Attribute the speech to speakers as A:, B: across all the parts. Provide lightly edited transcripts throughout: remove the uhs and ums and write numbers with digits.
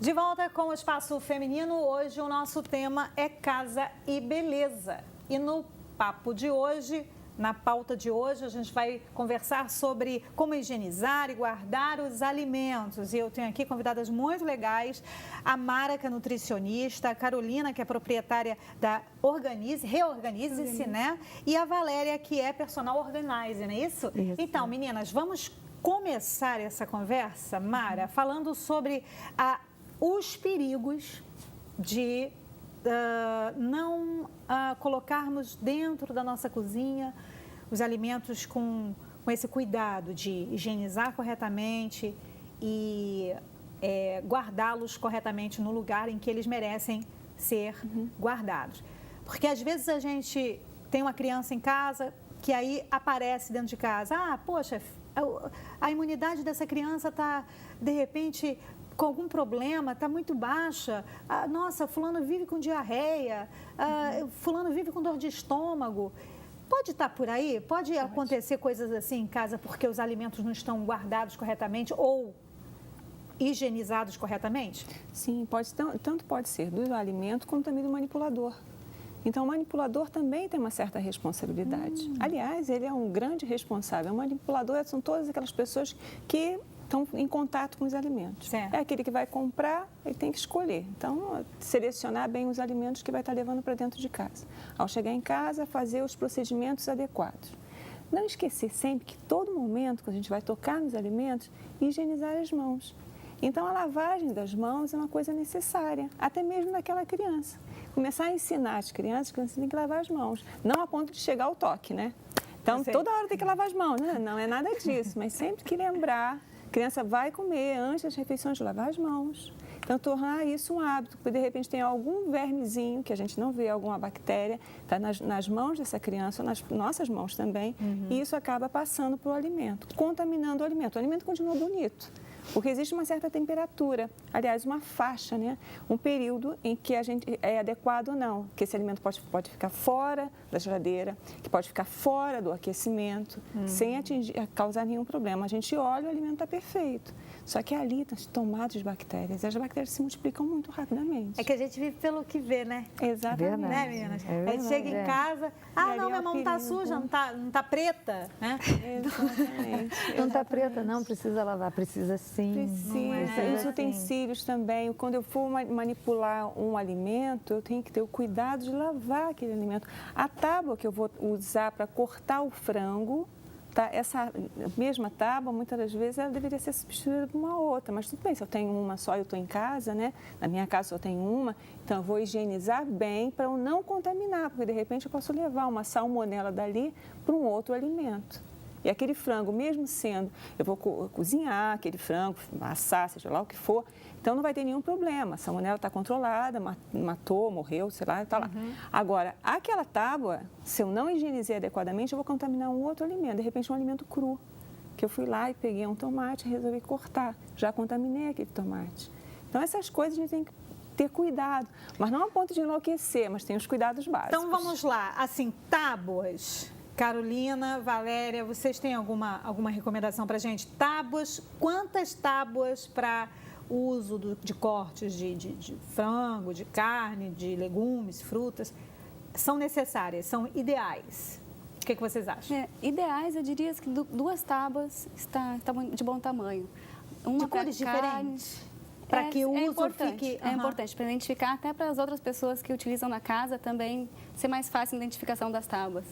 A: De volta com o Espaço Feminino, hoje o nosso tema é casa e beleza. E no papo de hoje, na pauta de hoje, a gente vai conversar sobre como higienizar e guardar os alimentos. E eu tenho aqui convidadas muito legais, a Mara, que é nutricionista, a Carolina, que é proprietária da Reorganize-se, né? E a Valéria, que é personal organizer, não é isso?
B: Isso.
A: Então, meninas, vamos começar essa conversa, Mara, falando sobre os perigos de não colocarmos dentro da nossa cozinha os alimentos com esse cuidado de higienizar corretamente e guardá-los corretamente no lugar em que eles merecem ser guardados. Porque às vezes a gente tem uma criança em casa que aí aparece dentro de casa, poxa, a imunidade dessa criança está, de repente, com algum problema, está muito baixa, nossa, fulano vive com diarreia, fulano vive com dor de estômago. Pode estar por aí? Pode acontecer coisas assim em casa porque os alimentos não estão guardados corretamente ou higienizados corretamente?
B: Sim, tanto pode ser do alimento como também do manipulador. Então, o manipulador também tem uma certa responsabilidade. Aliás, ele é um grande responsável. O manipulador são todas aquelas pessoas que estão em contato com os alimentos.
A: Certo.
B: É aquele que vai comprar, ele tem que escolher. Então, selecionar bem os alimentos que vai estar levando para dentro de casa. Ao chegar em casa, fazer os procedimentos adequados. Não esquecer sempre que todo momento que a gente vai tocar nos alimentos, higienizar as mãos. Então, a lavagem das mãos é uma coisa necessária, até mesmo daquela criança. Começar a ensinar as crianças têm que lavar as mãos, não a ponto de chegar ao toque, né? Então, toda hora tem que lavar as mãos, né? Não é nada disso, mas sempre que lembrar, a criança vai comer antes das refeições, lavar as mãos. Então, tornar isso um hábito, porque de repente tem algum vermezinho que a gente não vê, alguma bactéria, está nas mãos dessa criança, ou nas nossas mãos também, e isso acaba passando para o alimento, contaminando o alimento. O alimento continua bonito, porque existe uma certa temperatura, aliás, uma faixa, né? Um período em que a gente é adequado ou não, que esse alimento pode ficar fora da geladeira, que pode ficar fora do aquecimento, sem causar nenhum problema. A gente olha, o alimento está perfeito. Só que ali estão tomados de bactérias, e as bactérias se multiplicam muito rapidamente.
A: É que a gente vive pelo que vê, né?
B: Exatamente.
A: Né, meninas? A gente chega em casa, não, minha mão não está suja, não tá preta, né?
B: Exatamente.
C: Não está preta, não, precisa lavar, precisa sim.
B: Precisa. Os utensílios também. Quando eu for manipular um alimento, eu tenho que ter o cuidado de lavar aquele alimento. A tábua que eu vou usar para cortar o frango, tá? Essa mesma tábua, muitas das vezes, ela deveria ser substituída por uma outra. Mas tudo bem, se eu tenho uma só e eu estou em casa, né? Na minha casa eu tenho uma, então eu vou higienizar bem para eu não contaminar, porque de repente eu posso levar uma salmonela dali para um outro alimento. E aquele frango, mesmo sendo, eu vou cozinhar aquele frango, assar, seja lá o que for, então não vai ter nenhum problema. A salmonela está controlada, matou, morreu, sei lá, está lá. Agora, aquela tábua, se eu não higienizei adequadamente, eu vou contaminar um outro alimento, de repente um alimento cru, que eu fui lá e peguei um tomate e resolvi cortar, já contaminei aquele tomate. Então, essas coisas a gente tem que ter cuidado, mas não a ponto de enlouquecer, mas tem os cuidados básicos.
A: Então, vamos lá, assim, tábuas. Carolina, Valéria, vocês têm alguma recomendação para a gente? Tábuas, quantas tábuas para uso de cortes de frango, de carne, de legumes, frutas, são necessárias, são ideais? O que vocês acham?
D: Ideais, eu diria que 2 tábuas está de bom tamanho. Uma
A: de cores diferentes? Para que o uso fique...
D: É importante para identificar, até para as outras pessoas que utilizam na casa também ser mais fácil a identificação das tábuas.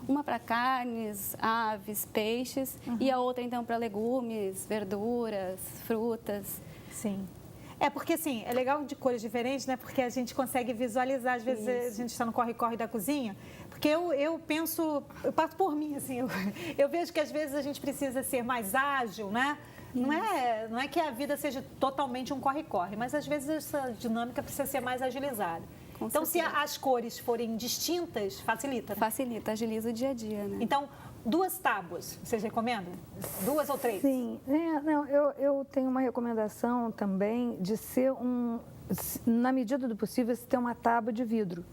D: Uma para carnes, aves, peixes e a outra então para legumes, verduras, frutas.
A: Sim. Porque assim, é legal de cores diferentes, né? Porque a gente consegue visualizar, às vezes a gente está no corre-corre da cozinha, porque eu penso, eu parto por mim, assim, eu vejo que às vezes a gente precisa ser mais ágil, né? Não é que a vida seja totalmente um corre-corre, mas às vezes essa dinâmica precisa ser mais agilizada. Então, se as cores forem distintas, facilita.
D: Facilita, agiliza o dia a dia, né?
A: Então, 2 tábuas, vocês recomendam? 2 ou 3?
C: Sim, eu tenho uma recomendação também de ser na medida do possível, ter uma tábua de vidro.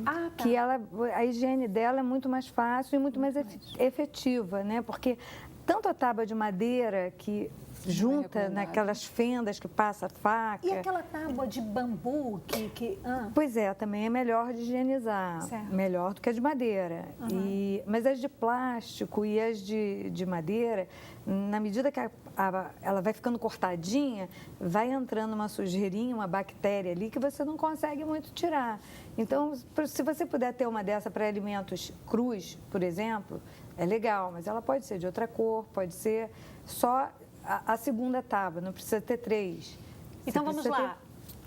A: Tá.
C: Que a higiene dela é muito mais fácil e muito mais efetiva, né? Porque tanto a tábua de madeira que junta naquelas fendas que passa a faca.
A: E aquela tábua de bambu
C: Pois é, também é melhor de higienizar, melhor do que a de madeira. Mas as de plástico e as de madeira, na medida que ela vai ficando cortadinha, vai entrando uma sujeirinha, uma bactéria ali que você não consegue muito tirar. Então, se você puder ter uma dessa para alimentos crus, por exemplo, é legal, mas ela pode ser de outra cor, pode ser só a segunda tábua, não precisa ter 3.
A: Então vamos lá.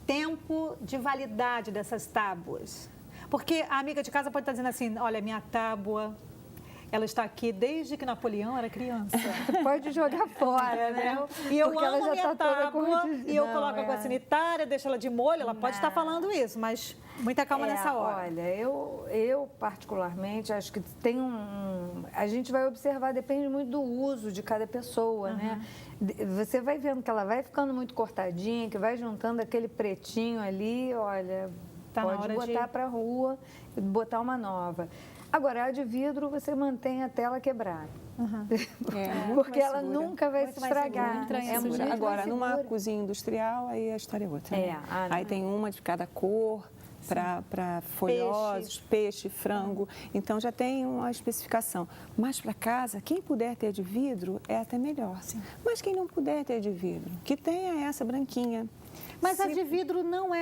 A: Tempo de validade dessas tábuas. Porque a amiga de casa pode estar dizendo assim, olha, minha tábua, ela está aqui desde que Napoleão era criança.
C: Pode jogar fora, né?
A: E eu amo a minha tábua, e eu coloco água sanitária, deixo ela de molho, ela pode estar falando isso, mas muita calma nessa hora.
C: Olha, eu particularmente acho que tem a gente vai observar, depende muito do uso de cada pessoa, né? Você vai vendo que ela vai ficando muito cortadinha, que vai juntando aquele pretinho ali, olha, pode botar para a rua e botar uma nova. Agora, a de vidro, você mantém a tela quebrada. Porque ela nunca vai se estragar.
B: Agora, numa cozinha industrial, aí a história é outra. Aí tem uma de cada cor, para folhosos, peixe, frango. Então, já tem uma especificação. Mas para casa, quem puder ter de vidro, é até melhor. Mas quem não puder ter de vidro, que tenha essa branquinha.
A: Mas a de vidro não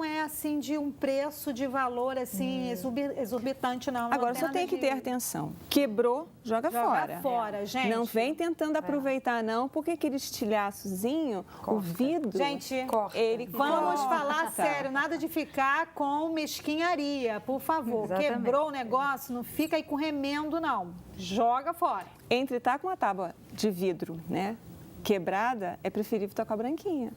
A: é assim de um preço, de valor assim exorbitante, não.
B: Agora, só tem que ter atenção. Quebrou, joga fora.
A: Joga fora, gente.
B: Não vem tentando aproveitar, não, porque aquele estilhaçozinho, o vidro,
A: gente,
B: ele
A: vamos falar sério, nada de ficar com mesquinharia, por favor. Exatamente. Quebrou o negócio, não fica aí com remendo, não. Joga fora.
B: Entre estar com uma tábua de vidro, né, quebrada, é preferível estar com a branquinha.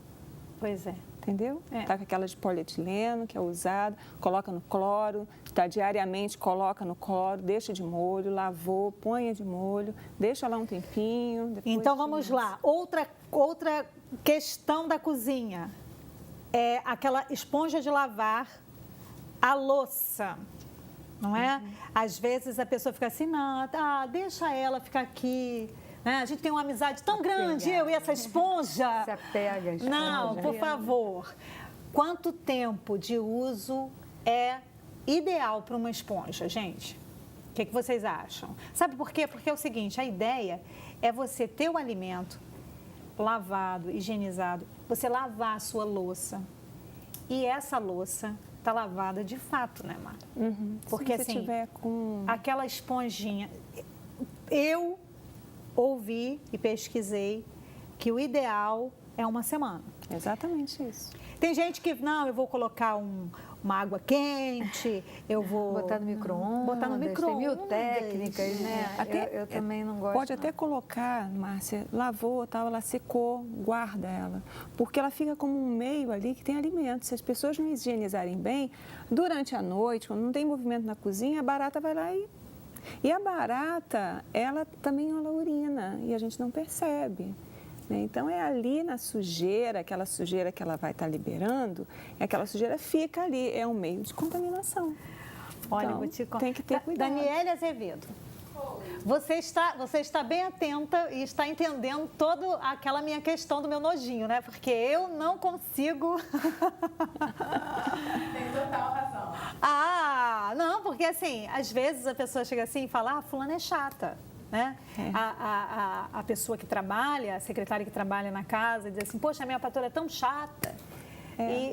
A: Pois é.
B: Entendeu? Tá com aquela de polietileno, que é usada, coloca no cloro, diariamente coloca no cloro, deixa de molho, lavou, põe de molho, deixa lá um tempinho.
A: Então vamos lá. Outra questão da cozinha é aquela esponja de lavar a louça. Não é? Às vezes a pessoa fica assim, não, deixa ela ficar aqui. A gente tem uma amizade tão grande, eu e essa esponja.
C: Se apega, esponja.
A: Não, por favor. Quanto tempo de uso é ideal para uma esponja, gente? O que vocês acham? Sabe por quê? Porque é o seguinte, a ideia é você ter o alimento lavado, higienizado, você lavar a sua louça. E essa louça está lavada de fato, né, Mara? Porque
B: se
A: assim,
B: tiver com
A: aquela esponjinha... Eu ouvi e pesquisei que o ideal é uma semana.
B: Exatamente isso.
A: Tem gente que, não, eu vou colocar uma água quente, eu vou...
C: Botar no micro-ondas. Tem mil técnicas, né? Eu também não gosto.
B: Pode até colocar, Márcia, lavou, ela secou, guarda ela. Porque ela fica como um meio ali que tem alimento. Se as pessoas não higienizarem bem, durante a noite, quando não tem movimento na cozinha, a barata vai lá e a barata, ela também urina e a gente não percebe. Né? Então, é ali na sujeira, aquela sujeira que ela vai estar liberando, aquela sujeira fica ali, é um meio de contaminação.
A: Olha,
B: então,
A: vou te contar.
B: Tem que ter cuidado.
A: Daniele Azevedo, você está bem atenta e está entendendo toda aquela minha questão do meu nojinho, né? Porque eu não consigo...
E: Tem total razão.
A: Não, porque assim, às vezes a pessoa chega assim e fala, fulana é chata, né? A pessoa que trabalha, a secretária que trabalha na casa, diz assim, poxa, a minha patroa é tão chata.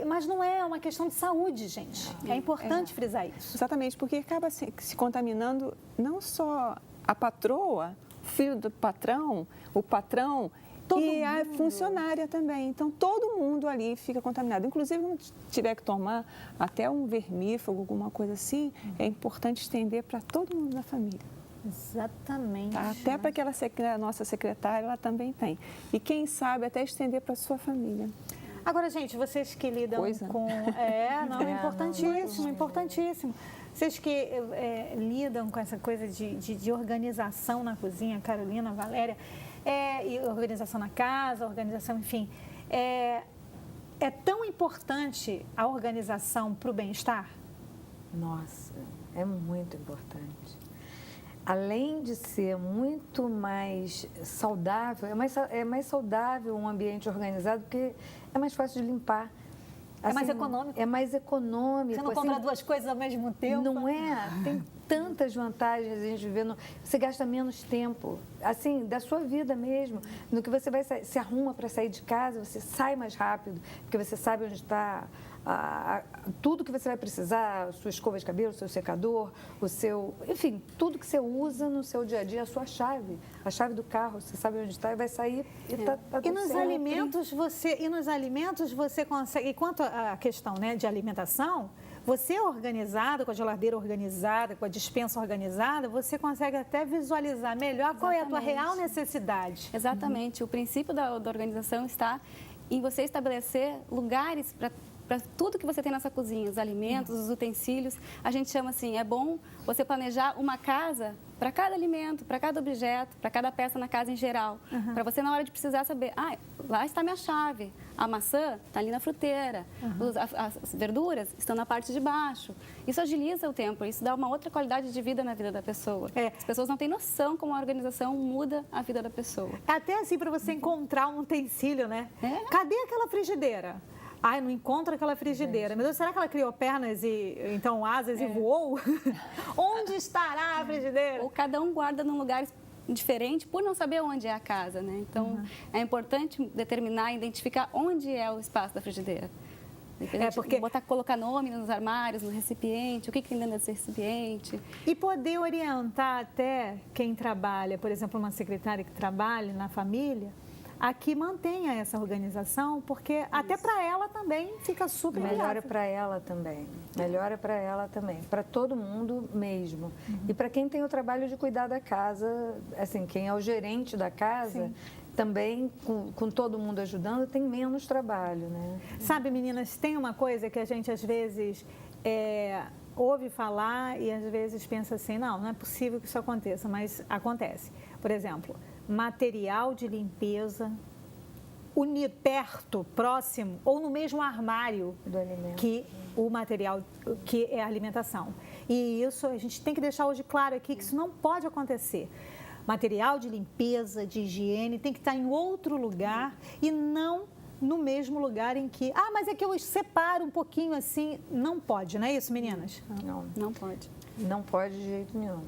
A: Mas não é uma questão de saúde, gente. É importante frisar isso.
B: Exatamente, porque acaba se contaminando não só a patroa, o filho do patrão, o patrão e a funcionária também. Então, todo mundo ali fica contaminado. Inclusive, quando tiver que tomar até um vermífugo, alguma coisa assim, é importante estender para todo mundo da família.
A: Exatamente.
B: Tá? Até para aquela nossa secretária, ela também tem. E quem sabe até estender para a sua família.
A: Agora, gente, vocês que lidam com... Importantíssimo, importantíssimo. Vocês que lidam com essa coisa de organização na cozinha, Carolina, Valéria, e organização na casa, organização, enfim, é tão importante a organização para o bem-estar?
C: Nossa, é muito importante. além de ser muito mais saudável, é mais saudável um ambiente organizado, porque é mais fácil de limpar.
A: É mais econômico.
C: É mais econômico.
A: Você não compra duas coisas ao mesmo tempo.
C: Não é? Tem tantas vantagens a gente vê. Você gasta menos tempo, assim, da sua vida mesmo. No que você vai se arruma para sair de casa, você sai mais rápido, porque você sabe onde está tudo que você vai precisar, a sua escova de cabelo, o seu secador, enfim, tudo que você usa no seu dia a dia, a chave do carro, você sabe onde está e vai sair e está tudo
A: E nos
C: certo.
A: alimentos você consegue, e quanto à questão, né, de alimentação, você organizado, com a geladeira organizada, com a despensa organizada, você consegue até visualizar melhor qual é a tua real necessidade.
D: Exatamente. O princípio da organização está em você estabelecer lugares para tudo que você tem na sua cozinha, os alimentos, os utensílios. A gente chama assim, é bom você planejar uma casa para cada alimento, para cada objeto, para cada peça na casa em geral. Para você, na hora de precisar, saber, lá está minha chave, a maçã está ali na fruteira, as verduras estão na parte de baixo. Isso agiliza o tempo, isso dá uma outra qualidade de vida na vida da pessoa. As pessoas não têm noção como a organização muda a vida da pessoa.
A: Até assim, para você encontrar um utensílio, né? Cadê aquela frigideira? Ai, não encontro aquela frigideira. Meu Deus, será que ela criou pernas e então asas e voou? Onde estará a frigideira?
D: Ou cada um guarda num lugar diferente por não saber onde é a casa, né? Então, é importante determinar, identificar onde é o espaço da frigideira. Porque colocar nome nos armários, no recipiente, o que tem dentro desse recipiente.
A: E poder orientar até quem trabalha, por exemplo, uma secretária que trabalha na família, a que mantenha essa organização, porque até para ela também fica super
C: melhora para ela também, para todo mundo mesmo. E para quem tem o trabalho de cuidar da casa, assim, quem é o gerente da casa, também com todo mundo ajudando, tem menos trabalho, né?
A: Sabe, meninas, tem uma coisa que a gente às vezes ouve falar e às vezes pensa assim, não é possível que isso aconteça, mas acontece. Por exemplo, material de limpeza unido perto, próximo ou no mesmo armário
C: do alimento,
A: que o material que é a alimentação. E isso a gente tem que deixar hoje claro aqui que isso não pode acontecer. Material de limpeza, de higiene tem que estar em outro lugar e não no mesmo lugar em que... mas é que eu separo um pouquinho assim. Não pode, não é isso, meninas?
D: Não pode.
C: Não pode de jeito nenhum.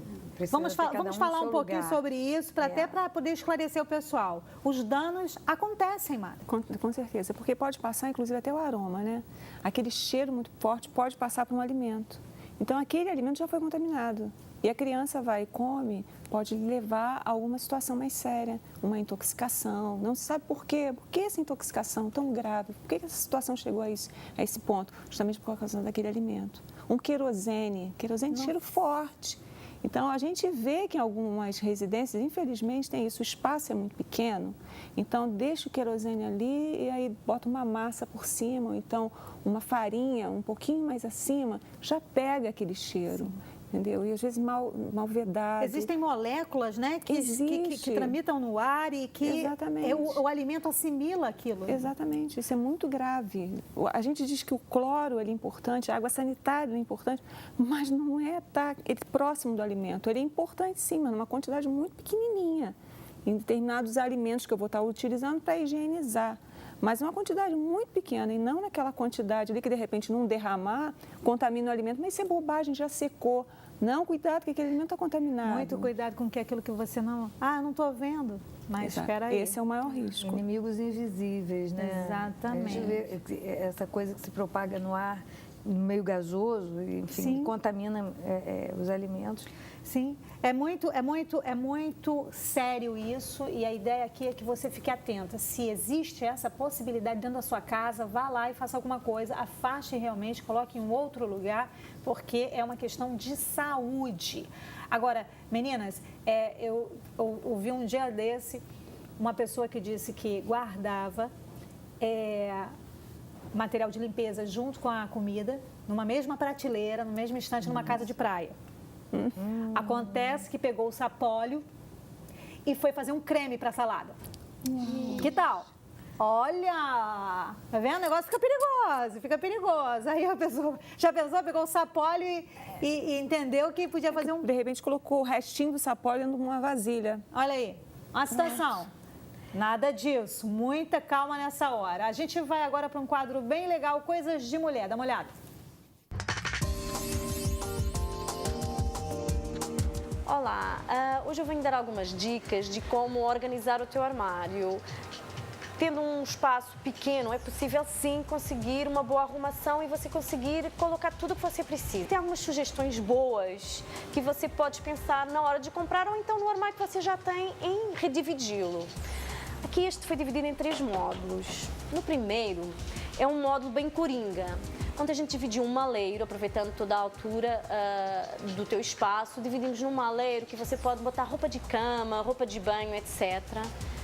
A: Vamos falar um pouquinho sobre isso, até para poder esclarecer o pessoal. Os danos acontecem, Mara.
B: Com certeza, porque pode passar, inclusive, até o aroma, né? Aquele cheiro muito forte pode passar para um alimento. Então, aquele alimento já foi contaminado. E a criança vai e come, pode levar a alguma situação mais séria, uma intoxicação. Não se sabe por quê. Por que essa intoxicação tão grave? Por que essa situação chegou a esse ponto? Justamente por causa daquele alimento. Um querosene de cheiro forte. Então, a gente vê que em algumas residências, infelizmente, tem isso. O espaço é muito pequeno, então deixa o querosene ali e aí bota uma massa por cima, ou então uma farinha um pouquinho mais acima, já pega aquele cheiro. Sim. Entendeu? E às vezes mal vedado.
A: Existem moléculas, né, que tramitam no ar e que o alimento assimila aquilo. Né?
B: Exatamente, isso é muito grave. A gente diz que o cloro é importante, a água sanitária é importante, mas não é próximo do alimento. Ele é importante sim, mas numa quantidade muito pequenininha, em determinados alimentos que eu vou estar utilizando para higienizar. Mas uma quantidade muito pequena e não naquela quantidade ali que de repente não derramar, contamina o alimento. Mas isso é bobagem, já secou. Não, cuidado que aquele alimento está contaminado.
A: Muito cuidado com aquilo que você não... não estou vendo, mas espera aí.
B: Esse é o maior risco.
C: Inimigos invisíveis, né?
A: Exatamente.
C: A gente vê essa coisa que se propaga no ar, no meio gasoso, enfim, contamina os alimentos.
A: Sim, é muito sério isso e a ideia aqui é que você fique atenta. Se existe essa possibilidade dentro da sua casa, vá lá e faça alguma coisa, afaste realmente, coloque em um outro lugar, porque é uma questão de saúde. Agora, meninas, eu ouvi um dia desse uma pessoa que disse que guardava material de limpeza junto com a comida, numa mesma prateleira, no mesmo estante, numa casa de praia. Acontece que pegou o sapólio e foi fazer um creme para salada. Que tal? Olha, tá vendo? O negócio fica perigoso. perigoso, fica perigoso. Aí a pessoa já pensou, pegou o sapólio e entendeu que podia fazer um...
B: De repente colocou o restinho do sapólio numa vasilha.
A: Olha aí, uma situação. Nada disso, muita calma nessa hora. A gente vai agora para um quadro bem legal, Coisas de Mulher. Dá uma olhada.
E: Olá, hoje eu venho dar algumas dicas de como organizar o teu armário. Tendo um espaço pequeno, é possível sim conseguir uma boa arrumação e você conseguir colocar tudo o que você precisa. Tem algumas sugestões boas que você pode pensar na hora de comprar ou então no armário que você já tem em redividi-lo. Aqui este foi dividido em 3 módulos. No primeiro é um módulo bem coringa, onde a gente dividiu um maleiro, aproveitando toda a altura do teu espaço. Dividimos num maleiro que você pode botar roupa de cama, roupa de banho, etc.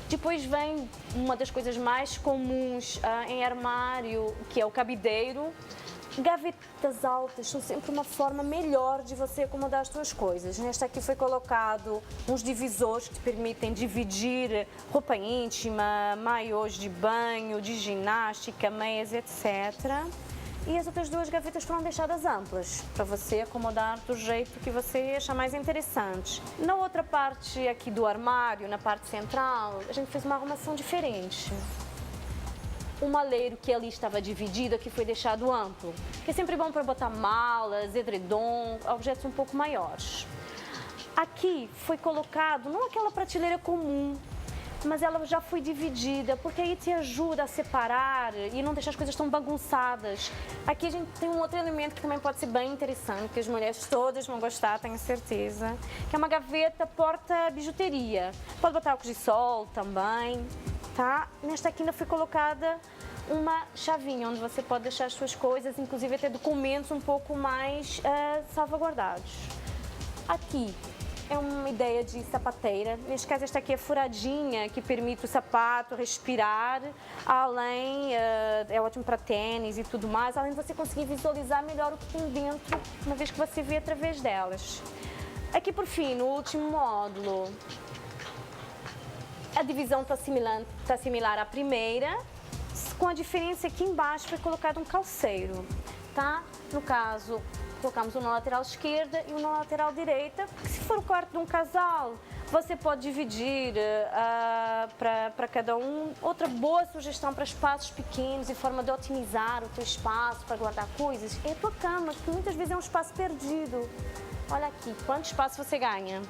E: Depois vem uma das coisas mais comuns em armário, que é o cabideiro. Gavetas altas são sempre uma forma melhor de você acomodar as suas coisas. Nesta aqui foi colocado uns divisores que te permitem dividir roupa íntima, maiôs de banho, de ginástica, meias, etc. E as outras 2 gavetas foram deixadas amplas, para você acomodar do jeito que você achar mais interessante. Na outra parte aqui do armário, na parte central, a gente fez uma arrumação diferente. O maleiro que ali estava dividido aqui foi deixado amplo, que é sempre bom para botar malas, edredom, objetos um pouco maiores. Aqui foi colocado, não aquela prateleira comum, mas ela já foi dividida, porque aí te ajuda a separar e não deixar as coisas tão bagunçadas. Aqui a gente tem um outro elemento que também pode ser bem interessante, que as mulheres todas vão gostar, tenho certeza, que é uma gaveta porta-bijuteria. Pode botar óculos de sol também, tá? Nesta aqui ainda foi colocada uma chavinha, onde você pode deixar as suas coisas, inclusive até documentos um pouco mais salvaguardados. Aqui é uma ideia de sapateira. Neste caso, esta aqui é furadinha, que permite o sapato respirar, além, é ótimo para tênis e tudo mais, além de você conseguir visualizar melhor o que tem dentro, uma vez que você vê através delas. Aqui, por fim, no último módulo, a divisão está similar à primeira, com a diferença que embaixo foi colocado um calceiro, tá? No caso, colocamos um na lateral esquerda e um na lateral direita, porque se for o quarto de um casal, você pode dividir para cada um. Outra boa sugestão para espaços pequenos e forma de otimizar o teu espaço para guardar coisas é a tua cama, que muitas vezes é um espaço perdido. Olha aqui, quanto espaço você ganha.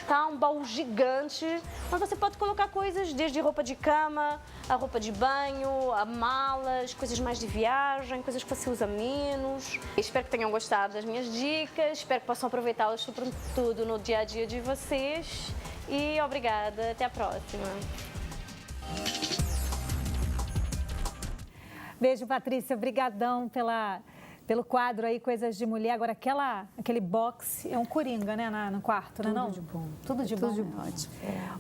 E: Tá? Um baú gigante, onde você pode colocar coisas desde roupa de cama, a roupa de banho, a malas, coisas mais de viagem, coisas que você usa menos. Espero que tenham gostado das minhas dicas, espero que possam aproveitá-las sobretudo no dia a dia de vocês. E obrigada, até a próxima.
A: Beijo, Patrícia, brigadão pelo quadro aí, Coisas de Mulher. Agora, aquele box é um coringa, né, no quarto, não é não?
C: Tudo de bom.
A: Tudo de bom.
C: Tudo de bom. Ótimo.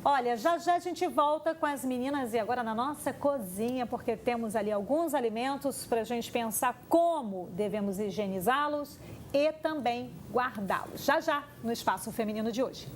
A: Olha, já a gente volta com as meninas e agora na nossa cozinha, porque temos ali alguns alimentos para a gente pensar como devemos higienizá-los e também guardá-los. Já no Espaço Feminino de hoje.